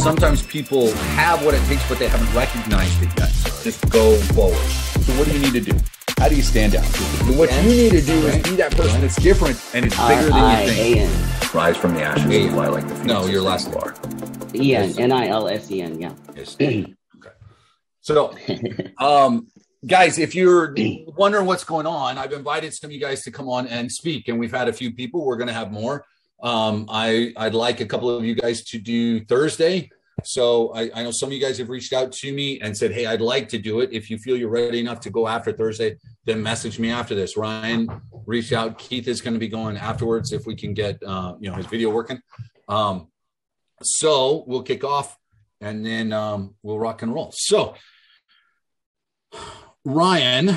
sometimes people have what it takes, but they haven't recognized it yet. Just go forward. So what do you need to do? How do you stand out? What you need to do is be that person that's different and it's bigger than you think. Rise from the ashes and fly like the phoenix. No, your last bar. Ian, N-I-L-S-E-N, yeah. Yes. Okay. So, guys, if you're wondering what's going on, I've invited some of you guys to come on and speak, and we've had a few people. We're going to have more. I'd like a couple of you guys to do Thursday. So I know some of you guys have reached out to me and said, hey, I'd like to do it. If you feel you're ready enough to go after Thursday, then message me after this. Ryan reached out. Keith is going to be going afterwards if we can get his video working. So we'll kick off and then we'll rock and roll. So Ryan,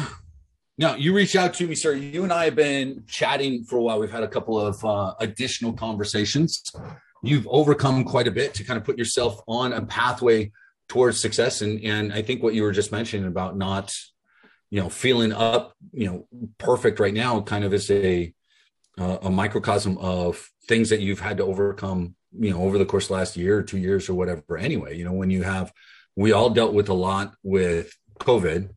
now you reached out to me, sir. You and I have been chatting for a while. We've had a couple of additional conversations. You've overcome quite a bit to kind of put yourself on a pathway towards success. And I think what you were just mentioning about not, feeling up, perfect right now kind of is a microcosm of things that you've had to overcome, over the course of the last year or 2 years or whatever. Anyway, we all dealt with a lot with COVID,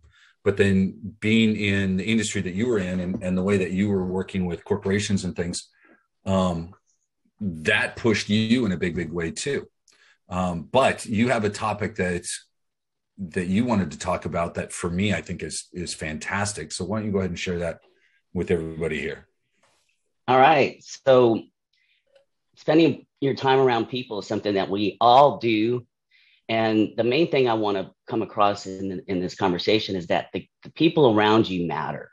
but then being in the industry that you were in and the way that you were working with corporations and things, that pushed you in a big, big way too. But you have a topic that you wanted to talk about that for me, I think is fantastic. So why don't you go ahead and share that with everybody here? All right. So spending your time around people is something that we all do. And the main thing I want to come across in this conversation is that the people around you matter.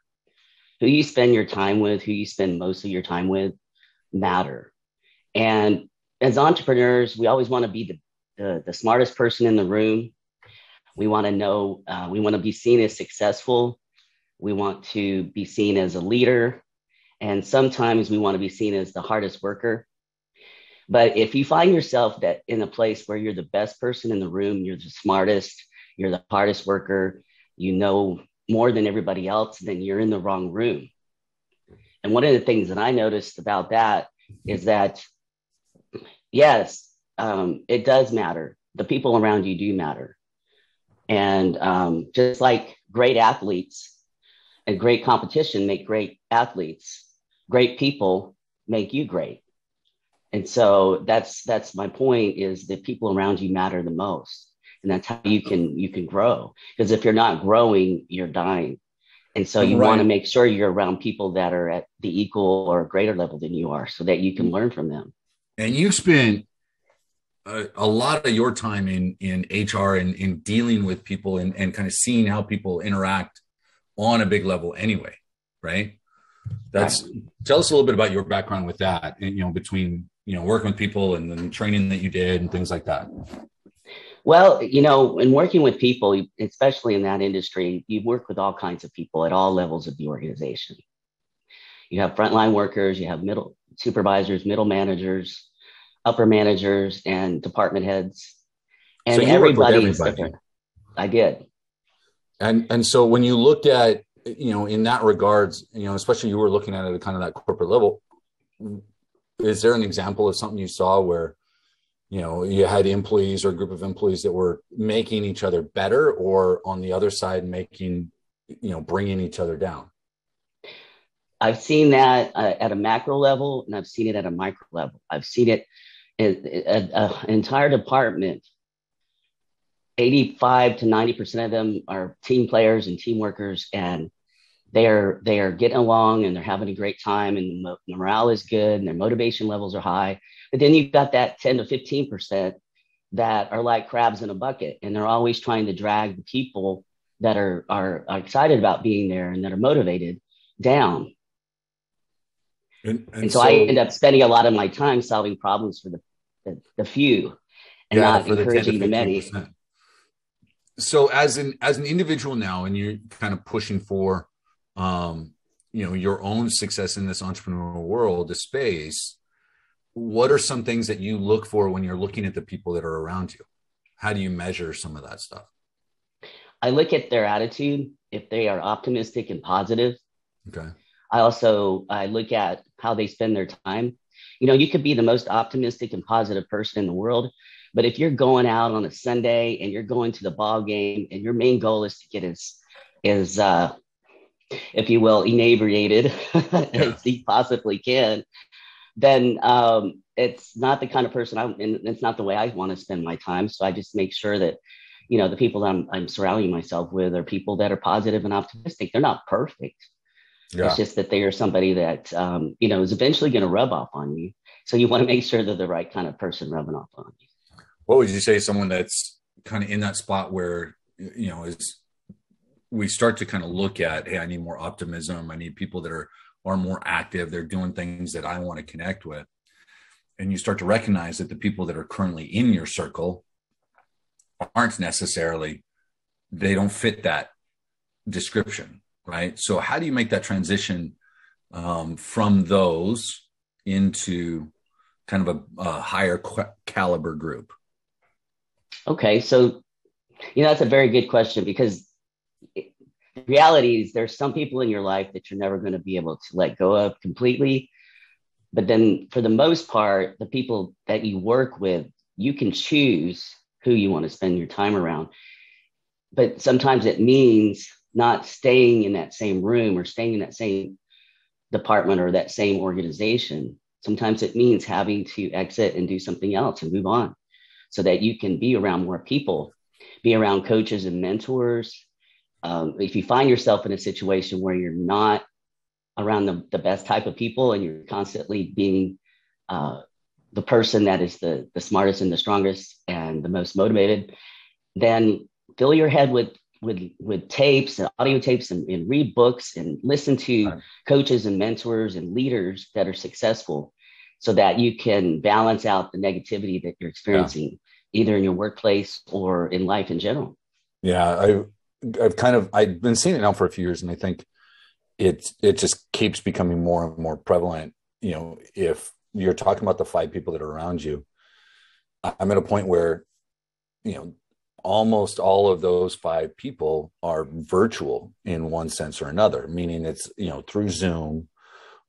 Who you spend your time with, who you spend most of your time with matter. And as entrepreneurs, we always want to be the smartest person in the room. We want to know, we want to be seen as successful. We want to be seen as a leader. And sometimes we want to be seen as the hardest worker. But if you find yourself that in a place where you're the best person in the room, you're the smartest, you're the hardest worker, you know more than everybody else, then you're in the wrong room. And one of the things that I noticed about that is that yes, it does matter. The people around you do matter. And just like great athletes and great competition make great athletes, great people make you great. And so that's my point, is that people around you matter the most. And that's how you can grow. Because if you're not growing, you're dying. And so you want to make sure you're around people that are at the equal or greater level than you are so that you can learn from them. And you spend a lot of your time in HR and in dealing with people and kind of seeing how people interact on a big level anyway, right? Tell us a little bit about your background with that, and, between, working with people and the training that you did and things like that. Well, in working with people, especially in that industry, you work with all kinds of people at all levels of the organization. You have frontline workers, you have middle supervisors, middle managers, upper managers, and department heads. And so everybody is different. I did. And so when you looked at, in that regards, especially you were looking at it at kind of that corporate level, is there an example of something you saw where, you had employees or a group of employees that were making each other better, or on the other side, making, bringing each other down? I've seen that at a macro level, and I've seen it at a micro level. I've seen it in an entire department. 85 to 90% of them are team players and team workers, and they are getting along and they're having a great time, and the morale is good and their motivation levels are high. But then you've got that 10 to 15% that are like crabs in a bucket, and they're always trying to drag the people that are excited about being there and that are motivated down. And so I end up spending a lot of my time solving problems for the few and not encouraging the many. So as an individual now, and you're kind of pushing for, your own success in this entrepreneurial world, the space, what are some things that you look for when you're looking at the people that are around you? How do you measure some of that stuff? I look at their attitude, if they are optimistic and positive. Okay. I look at how they spend their time. You could be the most optimistic and positive person in the world, But if you're going out on a Sunday and you're going to the ball game and your main goal is to get as if you will, inebriated as he possibly can, then it's not the kind of person and it's not the way I want to spend my time. So I just make sure that, the people that I'm surrounding myself with are people that are positive and optimistic. They're not perfect. Yeah. It's just that they are somebody that, is eventually going to rub off on you. So you want to make sure they're the right kind of person rubbing off on you. What would you say someone that's kind of in that spot where, is we start to kind of look at, hey, I need more optimism. I need people that are more active. They're doing things that I want to connect with. And you start to recognize that the people that are currently in your circle aren't necessarily, they don't fit that description, right? So how do you make that transition from those into kind of a higher caliber group? Okay. So, that's a very good question, because the reality is there's some people in your life that you're never going to be able to let go of completely. But then for the most part, the people that you work with, you can choose who you want to spend your time around. But sometimes it means not staying in that same room or staying in that same department or that same organization. Sometimes it means having to exit and do something else and move on so that you can be around more people, be around coaches and mentors. If you find yourself in a situation where you're not around the best type of people and you're constantly being the person that is the smartest and the strongest and the most motivated, then fill your head with tapes and audio tapes and read books and listen to coaches and mentors and leaders that are successful so that you can balance out the negativity that you're experiencing either in your workplace or in life in general. Yeah, I've been seeing it now for a few years, and I think it just keeps becoming more and more prevalent. If you're talking about the 5 people that are around you, I'm at a point where, almost all of those 5 people are virtual in one sense or another, meaning it's, through Zoom,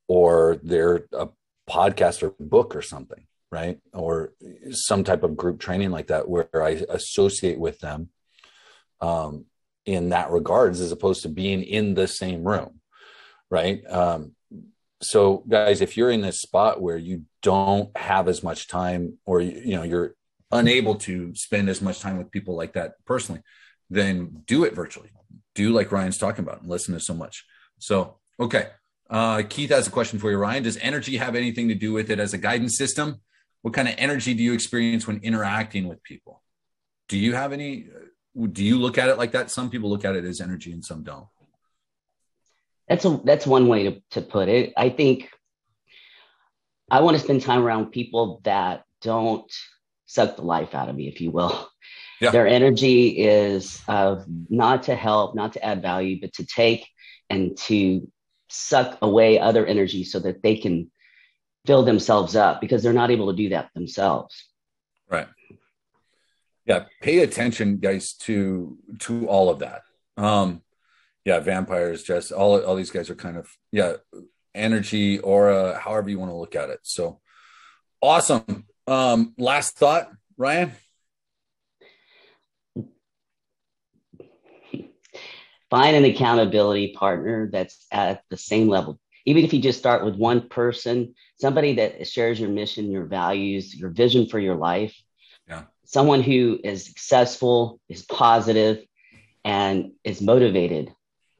or they're a podcast or book or something, right? Or some type of group training like that, where I associate with them in that regards, as opposed to being in the same room, right? So guys, if you're in this spot where you don't have as much time, or you're unable to spend as much time with people like that personally, then do it virtually. Do like Ryan's talking about and listen to so much. So, okay. Keith has a question for you, Ryan. Does energy have anything to do with it as a guidance system? What kind of energy do you experience when interacting with people? Do you have any, do you look at it like that? Some people look at it as energy and some don't. That's one way to put it. I think I want to spend time around people that don't suck the life out of me, if you will. Yeah. Their energy is not to help, not to add value, but to take and to suck away other energy so that they can fill themselves up, because they're not able to do that themselves. Right. Yeah. Pay attention, guys, to all of that. Vampires, just all these guys are kind of, energy, aura, however you want to look at it. So awesome. Last thought, Ryan? Find an accountability partner that's at the same level. Even if you just start with one person, somebody that shares your mission, your values, your vision for your life. Yeah. Someone who is successful, is positive, and is motivated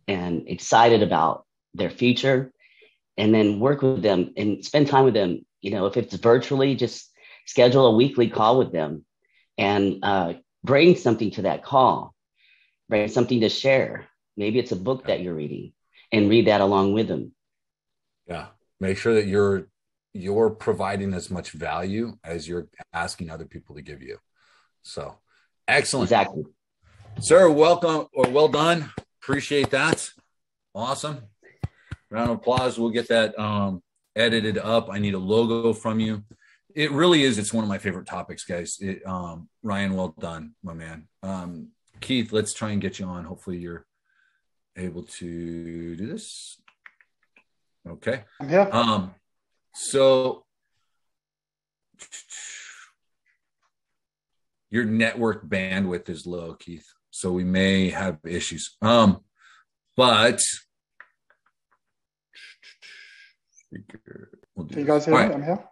and excited about their future. And then work with them and spend time with them. If it's virtually, just schedule a weekly call with them and bring something to that call, bring something to share. Maybe it's a book that you're reading, and read that along with them. Yeah. Make sure that you're providing as much value as you're asking other people to give you. So excellent. Exactly. Sir, welcome, or well done. Appreciate that. Awesome. Round of applause. We'll get that edited up. I need a logo from you. It really is. It's one of my favorite topics, guys. Ryan, well done, my man. Keith, let's try and get you on. Hopefully you're able to do this. Okay. Yeah. So Your network bandwidth is low, Keith. So we may have issues. But we'll do Can you this. guys hear All me? right. I'm here.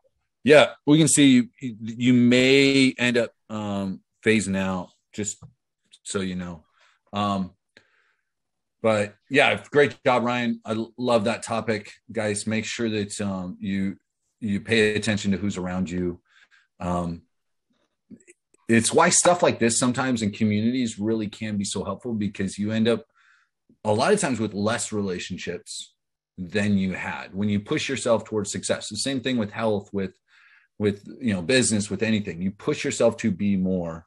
Yeah, we can see you may end up phasing out, just so you know. But yeah, great job, Ryan. I love that topic, guys. Make sure that you pay attention to who's around you. It's why stuff like this sometimes in communities really can be so helpful, because you end up a lot of times with less relationships than you had when you push yourself towards success. The same thing with health, with business, with anything. You push yourself to be more.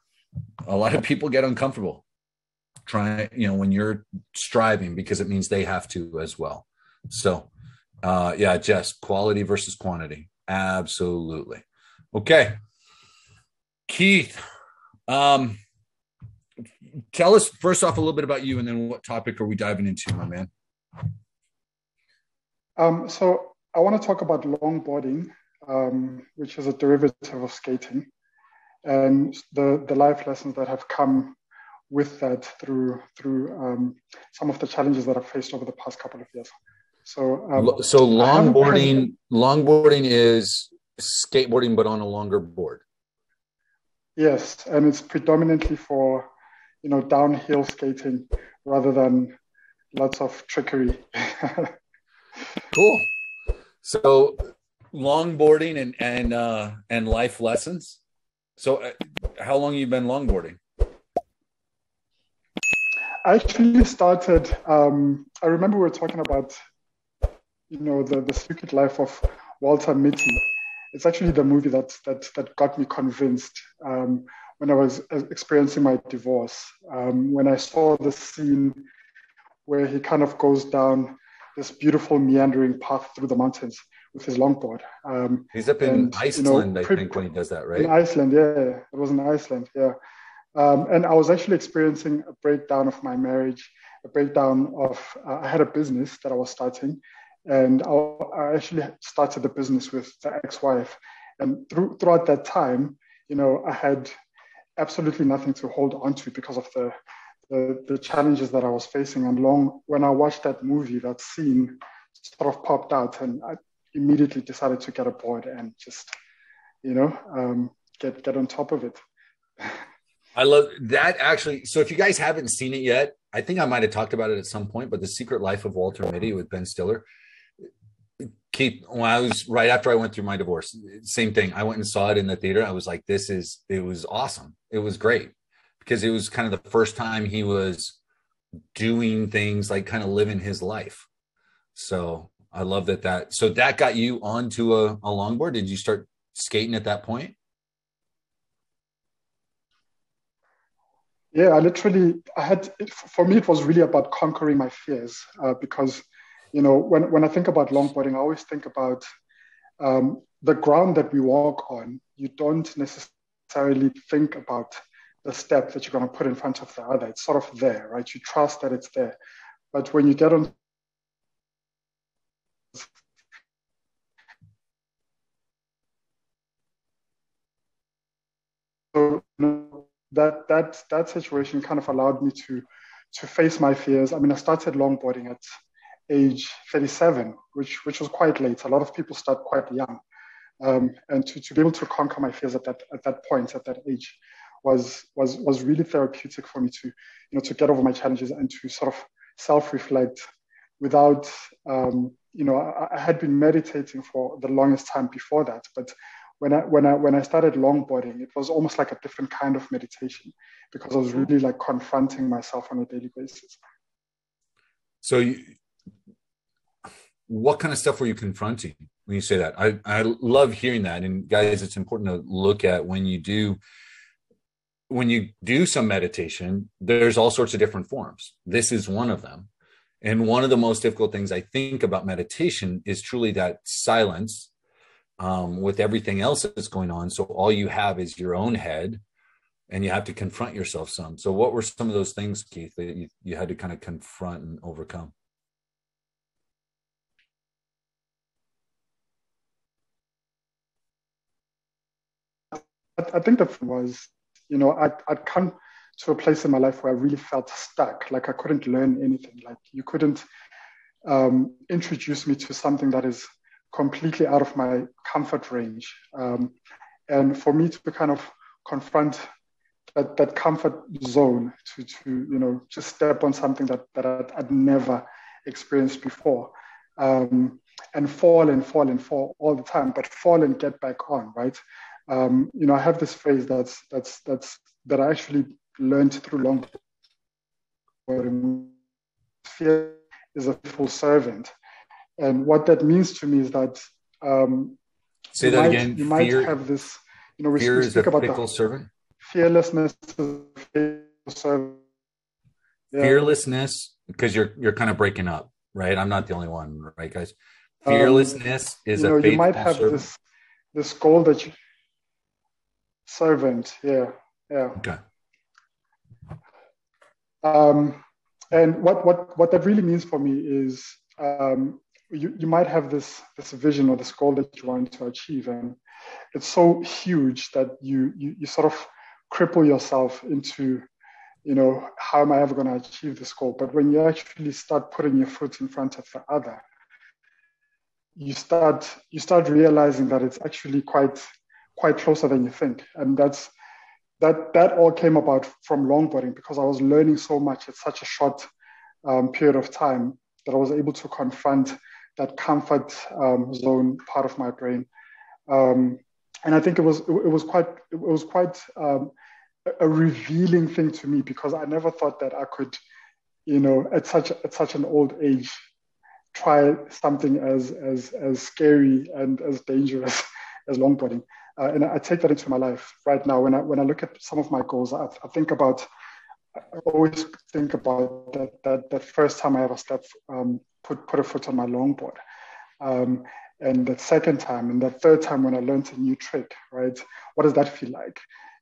A lot of people get uncomfortable when you're striving, because it means they have to as well. So yeah, Jess, quality versus quantity. Absolutely. Okay. Keith, tell us first off a little bit about you, and then what topic are we diving into, my man? So I want to talk about longboarding, which is a derivative of skating, and the life lessons that have come with that through some of the challenges that I've faced over the past couple of years. So longboarding is skateboarding, but on a longer board. Yes, and it's predominantly for downhill skating rather than lots of trickery. Cool. So longboarding and life lessons. So how long have you been longboarding? I actually started, I remember we were talking about, the secret life of Walter Mitty. It's actually the movie that got me convinced when I was experiencing my divorce. When I saw the scene where he kind of goes down this beautiful meandering path through the mountains with his longboard. He's up in Iceland, I think, when he does that, right? In Iceland, yeah. It was in Iceland, yeah. And I was actually experiencing a breakdown of my marriage, a breakdown of, I had a business that I was starting, and I actually started the business with the ex-wife. And throughout that time, I had absolutely nothing to hold on to because of the challenges that I was facing. And when I watched that movie, that scene sort of popped out, and I immediately decided to get aboard and just, get on top of it. I love that, actually. So if you guys haven't seen it yet, I think I might have talked about it at some point, but The Secret Life of Walter Mitty with Ben Stiller. Keith, when I was right after I went through my divorce, same thing. I went and saw it in the theater. I was like, it was awesome. It was great, because it was kind of the first time he was doing things like kind of living his life. So I love that. So that got you onto a longboard. Did you start skating at that point? Yeah, for me, it was really about conquering my fears, because, when I think about longboarding, I always think about the ground that we walk on. You don't necessarily think about the step that you're going to put in front of the other. It's sort of there, right? You trust that it's there. But when you get on so, that situation kind of allowed me to face my fears. I mean, I started longboarding at age 37, which was quite late. A lot of people start quite young, and to be able to conquer my fears at that point, at that age, was really therapeutic for me to get over my challenges and to sort of self-reflect without. I had been meditating for the longest time before that, but when I started longboarding, it was almost like a different kind of meditation, because I was really like confronting myself on a daily basis. So what kind of stuff were you confronting when you say that? I love hearing that. And guys, it's important to look at when you do some meditation, there's all sorts of different forms. This is one of them. And one of the most difficult things I think about meditation is truly that silence, with everything else that's going on. So all you have is your own head, and you have to confront yourself some. So what were some of those things, Keith, that you had to kind of confront and overcome? I think that was I'd come to a place in my life where I really felt stuck, like I couldn't learn anything, like you couldn't introduce me to something that is completely out of my comfort range. And for me to kind of confront that comfort zone, to step on something that I'd never experienced before, and fall all the time, but fall and get back on, right? I have this phrase that I actually learned through longboarding. Fear is a full servant, and what that means to me is that say that again. You might have this. We speak about the servant. Fearlessness is a faithful servant. Yeah. Fearlessness, because you're kind of breaking up, right? I'm not the only one, right, guys? Fearlessness is a faithful you might have servant. this goal that you servant, yeah. Okay. And what that really means for me is you might have this vision or this goal that you want to achieve, and it's so huge that you sort of cripple yourself into, how am I ever going to achieve this goal? But when you actually start putting your foot in front of the other, you start realizing that it's actually quite closer than you think. And that all came about from longboarding, because I was learning so much at such a short period of time that I was able to confront that comfort zone part of my brain. And I think it was quite a revealing thing to me, because I never thought that I could, at such an old age, try something as scary and as dangerous as longboarding. And I take that into my life right now. When I look at some of my goals, I always think about that first time I ever put a foot on my longboard. And that second time and that third time when I learned a new trick, right? What does that feel like?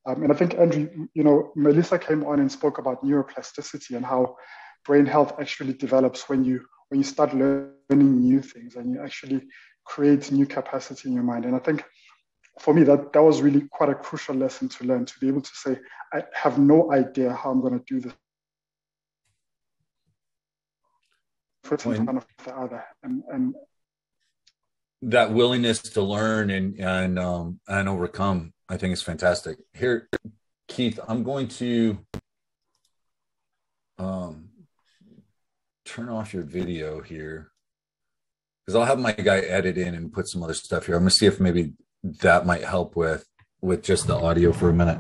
And I think, Andrew, Melissa came on and spoke about neuroplasticity and how brain health actually develops when you start learning new things and you actually create new capacity in your mind. And I think for me, that was really quite a crucial lesson to learn, to be able to say, I have no idea how I'm going to do this first in front of the other. And that willingness to learn and overcome, I think, is fantastic. Here, Keith, I'm going to turn off your video here, because I'll have my guy edit in and put some other stuff here. I'm going to see if maybe that might help with just the audio for a minute.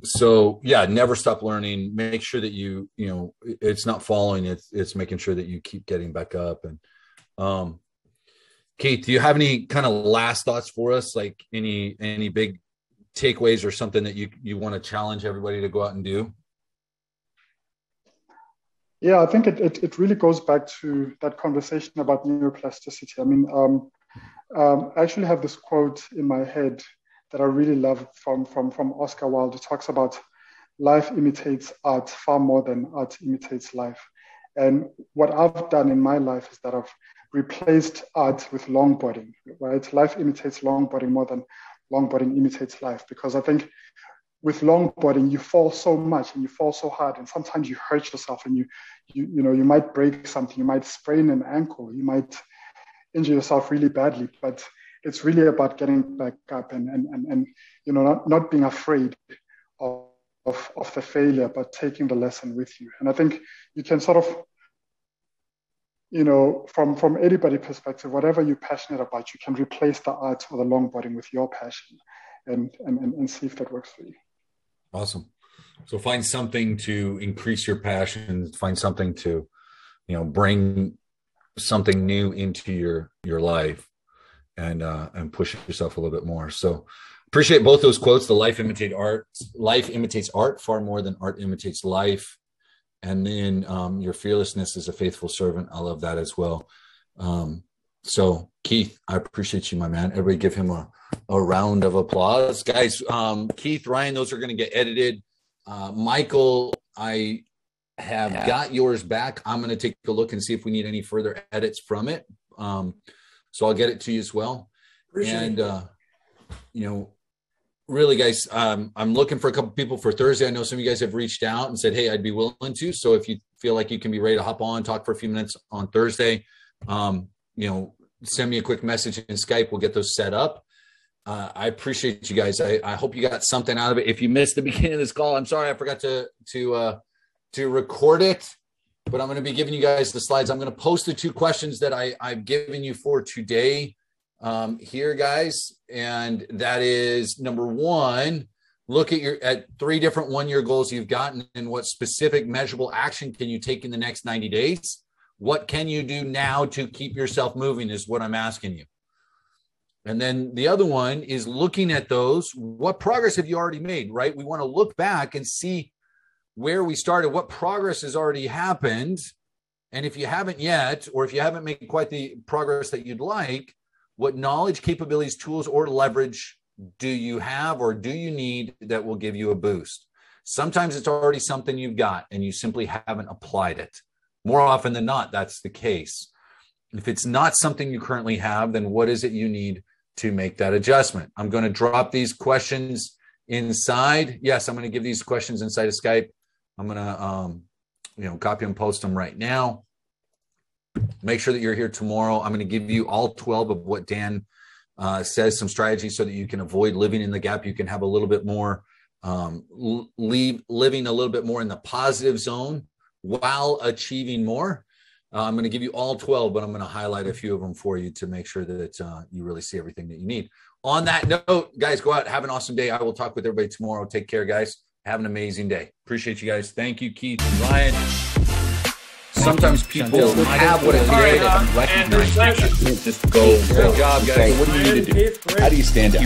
So yeah, never stop learning. Make sure that you it's not falling. It's making sure that you keep getting back up. And Keith, do you have any kind of last thoughts for us? Like any big takeaways or something that you want to challenge everybody to go out and do? Yeah, I think it really goes back to that conversation about neuroplasticity. I mean, I actually have this quote in my head that I really love from Oscar Wilde. It talks about life imitates art far more than art imitates life. And what I've done in my life is that I've replaced art with longboarding, right? Life imitates longboarding more than longboarding imitates life, because I think with longboarding, you fall so much and you fall so hard, and sometimes you hurt yourself, and you might break something, you might sprain an ankle, you might injure yourself really badly, but it's really about getting back up and not being afraid of the failure, but taking the lesson with you. And I think you can sort of, from anybody's perspective, whatever you're passionate about, you can replace the art or the longboarding with your passion and see if that works for you. Awesome. So find something to increase your passion, find something to, bring something new into your life and push yourself a little bit more. So appreciate both those quotes. The life imitates art far more than art imitates life. And then your fearlessness is a faithful servant. I love that as well. So Keith, I appreciate you, my man. Everybody give him a round of applause. Guys, Keith, Ryan, those are going to get edited. Michael, I have got yours back. I'm going to take a look and see if we need any further edits from it. So I'll get it to you as well. Appreciate it. really, guys, I'm looking for a couple people for Thursday. I know some of you guys have reached out and said, hey, I'd be willing to. So if you feel like you can be ready to hop on, talk for a few minutes on Thursday, send me a quick message in Skype. We'll get those set up. I appreciate you guys. I hope you got something out of it. If you missed the beginning of this call, I'm sorry. I forgot to record it, but I'm going to be giving you guys the slides. I'm going to post the 2 questions that I've given you for today here, guys. And that is number 1, look at 3 different 1-year goals you've gotten and what specific measurable action can you take in the next 90 days? What can you do now to keep yourself moving is what I'm asking you. And then the other one is looking at those, what progress have you already made, right? We want to look back and see where we started, what progress has already happened. And if you haven't yet, or if you haven't made quite the progress that you'd like, what knowledge, capabilities, tools, or leverage do you have or do you need that will give you a boost? Sometimes it's already something you've got and you simply haven't applied it. More often than not, that's the case. If it's not something you currently have, then what is it you need to make that adjustment? I'm going to drop these questions inside. Yes, I'm going to give these questions inside of Skype. I'm going to, copy and post them right now. Make sure that you're here tomorrow. I'm going to give you all 12 of what Dan says, some strategies so that you can avoid living in the gap. You can have a little bit more, living a little bit more in the positive zone while achieving more. I'm going to give you all 12, but I'm going to highlight a few of them for you to make sure that you really see everything that you need. On that note, guys, go out, have an awesome day. I will talk with everybody tomorrow. Take care, guys. Have an amazing day. Appreciate you guys. Thank you, Keith and Ryan. Sometimes people have what it is and recognize it. Just go. Great job, guys. What do you need to do? How do you stand out?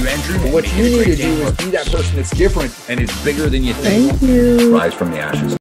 What you need to do is be that person that's different and it's bigger than you think. Thank you. Rise from the ashes.